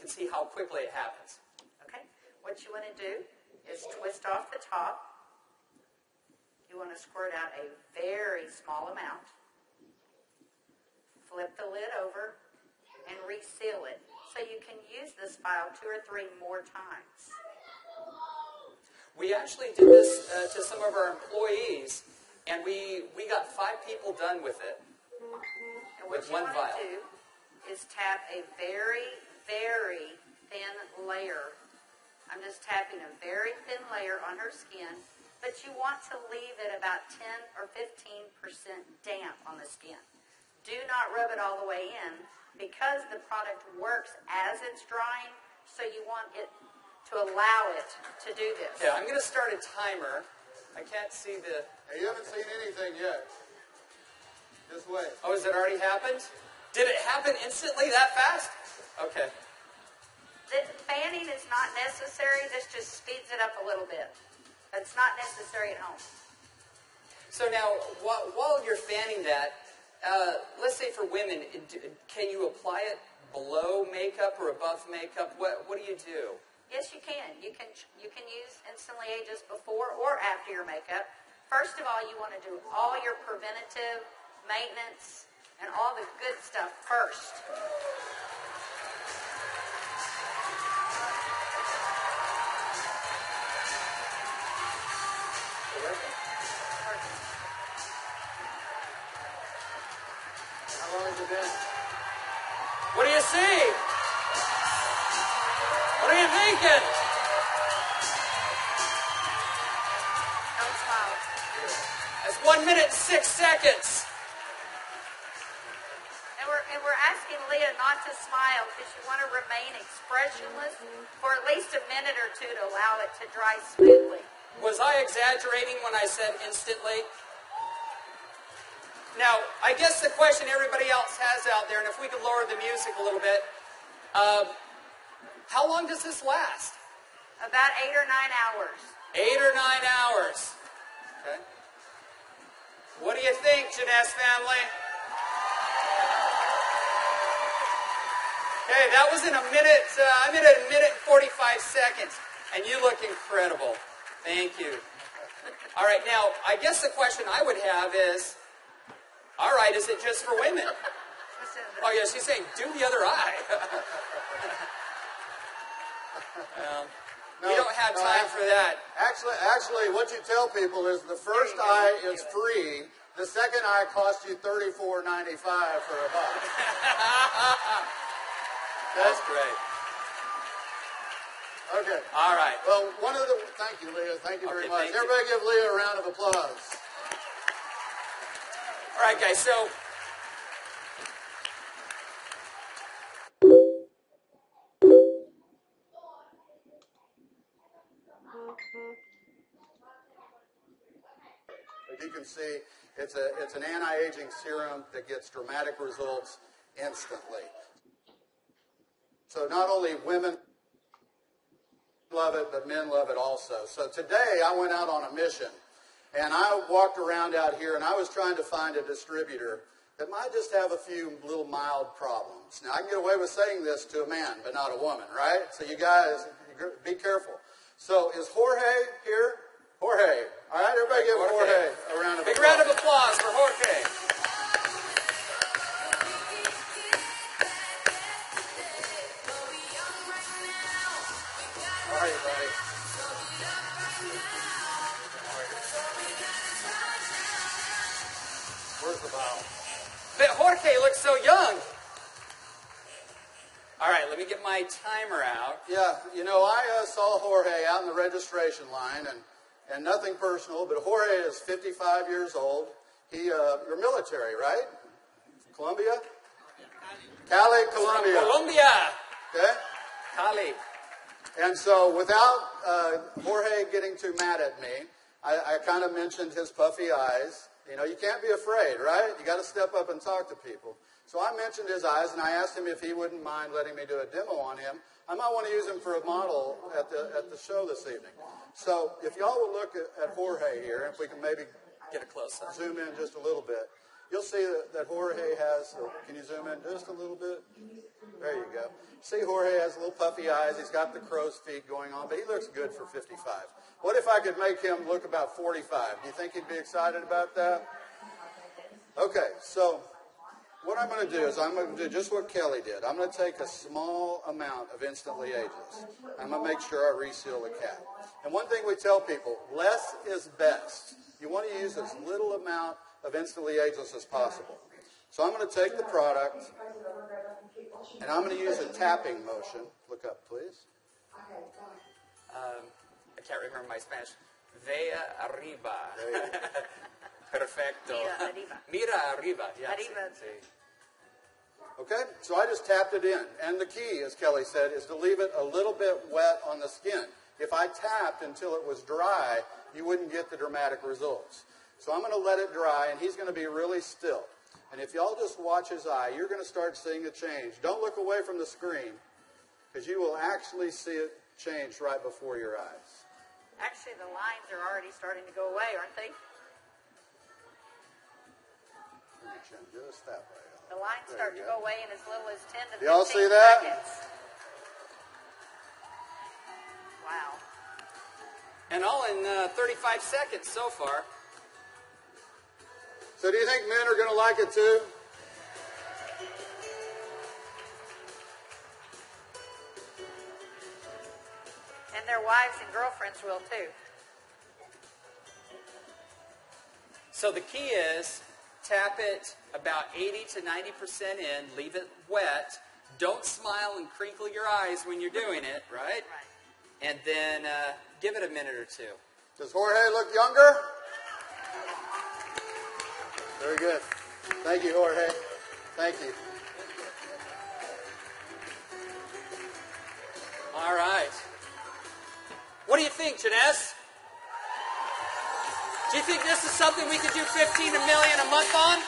can see how quickly it happens. Okay. What you want to do is twist off the top. You want to squirt out a very small amount. Flip the lid over and reseal it so you can use this file 2 or 3 more times. We actually did this to some of our employees, and we got 5 people done with it. And what you want to do is tap a very, very thin layer. I'm just tapping a very thin layer on her skin, but you want to leave it about 10 or 15% damp on the skin. Do not rub it all the way in because the product works as it's drying, so you want it to allow it to do this. Yeah, I'm going to start a timer. I can't see the... Hey, you haven't seen anything yet. Just wait. Oh, has it already happened? Did it happen instantly that fast? Okay. The fanning is not necessary. This just speeds it up a little bit. It's not necessary at home. So now, while you're fanning that, let's say for women, can you apply it below makeup or above makeup? What do you do? Yes, you can. You can use Instantly Ageless before or after your makeup. First of all, you want to do all your preventative maintenance and all the good stuff first. How long has it been? What do you see? What are you thinking? Don't smile. That's 1 minute and 6 seconds. And we're asking Leah not to smile because you want to remain expressionless for at least a minute or 2 to allow it to dry smoothly. Was I exaggerating when I said instantly? Now, I guess the question everybody else has out there, and if we could lower the music a little bit, how long does this last? About 8 or 9 hours. 8 or 9 hours. Okay. What do you think, Jeunesse family? Okay, that was in a minute. I'm in a minute and 45 seconds, and you look incredible. Thank you. All right, now, I guess the question I would have is, all right, is it just for women? Oh, yeah, she's saying, do the other eye. We don't have time for that. Actually, what you tell people is the first eye is free. The second eye costs you $34.95 for a buck. That's great. Okay. All right. Well, thank you, Leah. Thank you very much. Thank you. Everybody give Leah a round of applause. All right, guys, so as you can see, it's an anti-aging serum that gets dramatic results instantly. So not only women love it, but men love it also. So today I went out on a mission, and I walked around out here, and I was trying to find a distributor that might just have a few little mild problems. Now, I can get away with saying this to a man, but not a woman, right? So you guys, be careful. So is Jorge here? Jorge. All right, everybody give Jorge a round of applause. big round of applause for Jorge. How are you, buddy? Where's the bottle? But Jorge looks so young. All right, let me get my timer out. Yeah, you know, I saw Jorge out in the registration line, and nothing personal, but Jorge is 55 years old. You're military, right? Colombia? Cali, Colombia. Colombia. Okay? Cali. And so without Jorge getting too mad at me, I kind of mentioned his puffy eyes. You know, you can't be afraid, right? You got to step up and talk to people. So I mentioned his eyes, and I asked him if he wouldn't mind letting me do a demo on him. I might want to use him for a model at the show this evening. So if y'all will look at Jorge here, if we can maybe Get a close-up. zoom in just a little bit, you'll see that Jorge has, can you zoom in just a little bit? There you go. See, Jorge has little puffy eyes. He's got the crow's feet going on, but he looks good for 55. What if I could make him look about 45? Do you think he'd be excited about that? Okay, so what I'm going to do is I'm going to do just what Kelly did. I'm going to take a small amount of Instantly Ageless. I'm going to make sure I reseal the cap. And one thing we tell people, less is best. You want to use as little amount of Instantly Ageless as possible. So I'm going to take the product, and I'm going to use a tapping motion. Look up, please. I can't remember my Spanish. Vea arriba. Perfecto. Mira arriba. Mira arriba. Yeah, Arriba. sí. Okay, so I just tapped it in. And the key, as Kelly said, is to leave it a little bit wet on the skin. If I tapped until it was dry, you wouldn't get the dramatic results. So I'm going to let it dry, and he's going to be really still. And if y'all just watch his eye, you're going to start seeing a change. Don't look away from the screen, because you will actually see it change right before your eyes. Actually, the lines are already starting to go away, aren't they? Just that way. The lines start to go away in as little as 10 to 15 Y'all see that? seconds. Wow. And all in 35 seconds so far. So do you think men are going to like it too? And their wives and girlfriends will too. So the key is tap it about 80 to 90% in, leave it wet. Don't smile and crinkle your eyes when you're doing it, right? Right. And then give it a minute or two. Does Jorge look younger? Very good. Thank you, Jorge. Thank you. All right. What do you think, Jeunesse? Do you think this is something we could do 15 million a month on?